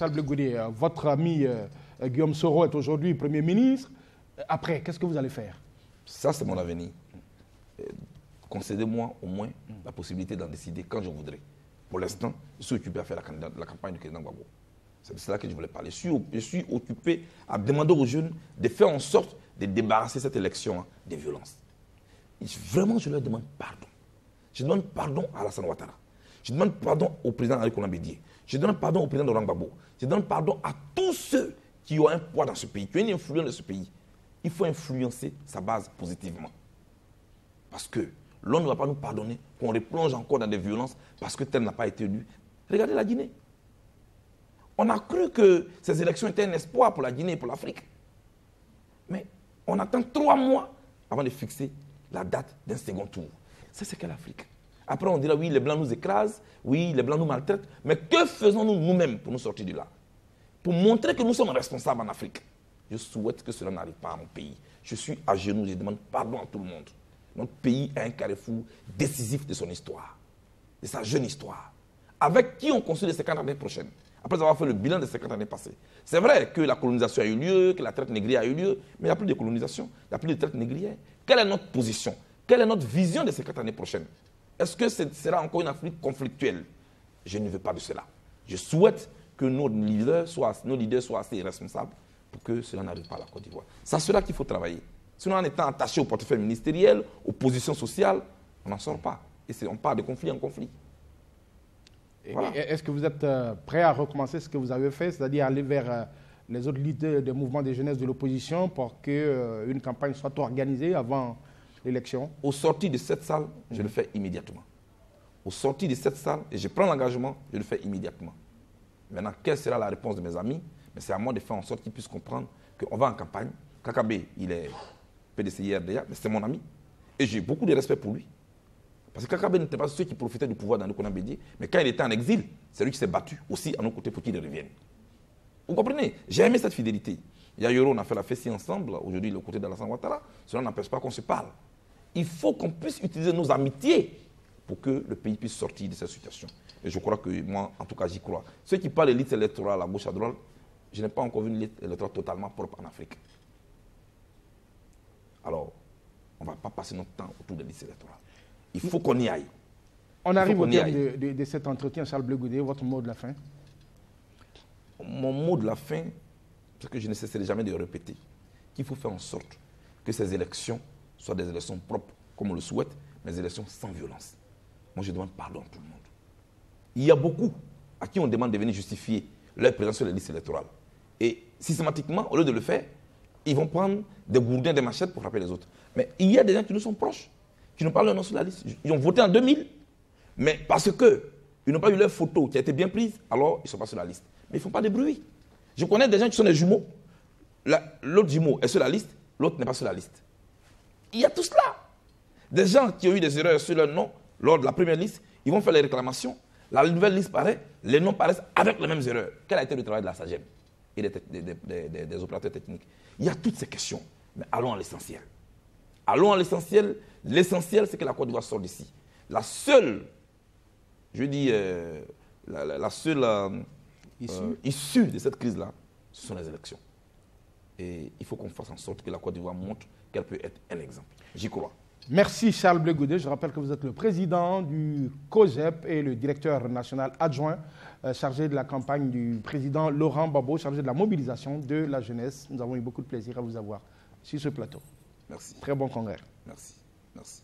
Charles Blé Goudé, votre ami Guillaume Soro est aujourd'hui Premier ministre. Après, qu'est-ce que vous allez faire? Ça, c'est mon avenir. Concédez-moi au moins la possibilité d'en décider quand je voudrais. Pour l'instant, je suis occupé à faire la campagne du président Gbagbo. C'est de cela que je voulais parler. Je suis occupé à demander aux jeunes de faire en sorte de débarrasser cette élection des violences. Et vraiment, je leur demande pardon. Je demande pardon à Alassane Ouattara. Je demande pardon au président Henri Konan Bédié. Je demande pardon au président Laurent Gbagbo. Je demande pardon à tous ceux qui ont un poids dans ce pays, qui ont une influence dans ce pays. Il faut influencer sa base positivement. Parce que l'on ne va pas nous pardonner qu'on replonge encore dans des violences parce que tel n'a pas été élu. Regardez la Guinée. On a cru que ces élections étaient un espoir pour la Guinée et pour l'Afrique. Mais on attend 3 mois avant de fixer la date d'un second tour. Ça, c'est quelle Afrique? Après, on dira, oui, les Blancs nous écrasent, oui, les Blancs nous maltraitent. Mais que faisons-nous nous-mêmes pour nous sortir de là? Pour montrer que nous sommes responsables en Afrique. Je souhaite que cela n'arrive pas à mon pays. Je suis à genoux, je demande pardon à tout le monde. Notre pays est un carrefour décisif de son histoire, de sa jeune histoire. Avec qui on construit les 50 années prochaines, après avoir fait le bilan des 50 années passées. C'est vrai que la colonisation a eu lieu, que la traite négrière a eu lieu, mais il n'y a plus de colonisation, il n'y a plus de traite négrière. Quelle est notre position? Quelle est notre vision des 50 années prochaines? Est-ce que ce sera encore une Afrique conflictuelle? Je ne veux pas de cela. Je souhaite que nos leaders soient assez responsables pour que cela n'arrive pas à la Côte d'Ivoire. C'est cela qu'il faut travailler. Sinon, en étant attaché au portefeuille ministériel, aux positions sociales, on n'en sort pas. Et on part de conflit en conflit. Voilà. Est-ce que vous êtes prêt à recommencer ce que vous avez fait, c'est-à-dire aller vers les autres leaders des mouvements de jeunesse de l'opposition pour qu'une campagne soit organisée avant l'élection? Au sorti de cette salle, je le fais immédiatement. Au sorti de cette salle, et je prends l'engagement, je le fais immédiatement. Maintenant, quelle sera la réponse de mes amis? Mais c'est à moi de faire en sorte qu'ils puissent comprendre qu'on va en campagne. Kakabe, il est PDC RDA, mais c'est mon ami. Et j'ai beaucoup de respect pour lui. Parce que Kakabe n'était pas ceux qui profitaient du pouvoir dans le Konan Bédié, mais quand il était en exil, c'est lui qui s'est battu aussi à nos côtés pour qu'il revienne. Vous comprenez? J'ai aimé cette fidélité. Il y a Yoro, on a fait la fête ensemble, aujourd'hui, le côté d'Alassane Ouattara. Cela n'empêche pas qu'on se parle. Il faut qu'on puisse utiliser nos amitiés pour que le pays puisse sortir de cette situation. Et je crois que moi, en tout cas, j'y crois. Ceux qui parlent de l'élite électorale à gauche, à droite, je n'ai pas encore vu une élite électorale totalement propre en Afrique. Alors, on ne va pas passer notre temps autour de l'élite électorale. Il faut qu'on y aille. On arrive au terme de cet entretien, Charles Blé Goudé. Votre mot de la fin? Mon mot de la fin, c'est que je ne cesserai jamais de répéter, qu'il faut faire en sorte que ces élections soient des élections propres, comme on le souhaite, mais des élections sans violence. Moi, je demande pardon à tout le monde. Il y a beaucoup à qui on demande de venir justifier leur présence sur les listes électorales. Et systématiquement, au lieu de le faire, ils vont prendre des gourdins, des machettes pour frapper les autres. Mais il y a des gens qui nous sont proches, qui n'ont pas leur nom sur la liste. Ils ont voté en 2000, mais parce qu'ils n'ont pas eu leur photo qui a été bien prise, alors ils ne sont pas sur la liste. Mais ils ne font pas de bruit. Je connais des gens qui sont des jumeaux. L'autre jumeau est sur la liste, l'autre n'est pas sur la liste. Il y a tout cela. Des gens qui ont eu des erreurs sur leur nom lors de la première liste, ils vont faire les réclamations. La nouvelle liste paraît, les noms paraissent avec les mêmes erreurs. Quel a été le travail de la SAGEM et des opérateurs techniques? Il y a toutes ces questions. Mais allons à l'essentiel. Allons à l'essentiel. L'essentiel, c'est que la Côte d'Ivoire sorte d'ici. La seule, je dis, la seule issue de cette crise-là, ce sont les élections. Et il faut qu'on fasse en sorte que la Côte d'Ivoire montre qu'elle peut être un exemple. J'y crois. Merci Charles Blé Goudé. Je rappelle que vous êtes le président du COGEP et le directeur national adjoint chargé de la campagne du président Laurent Gbagbo, chargé de la mobilisation de la jeunesse. Nous avons eu beaucoup de plaisir à vous avoir sur ce plateau. Merci. Très bon congrès. Merci. Merci.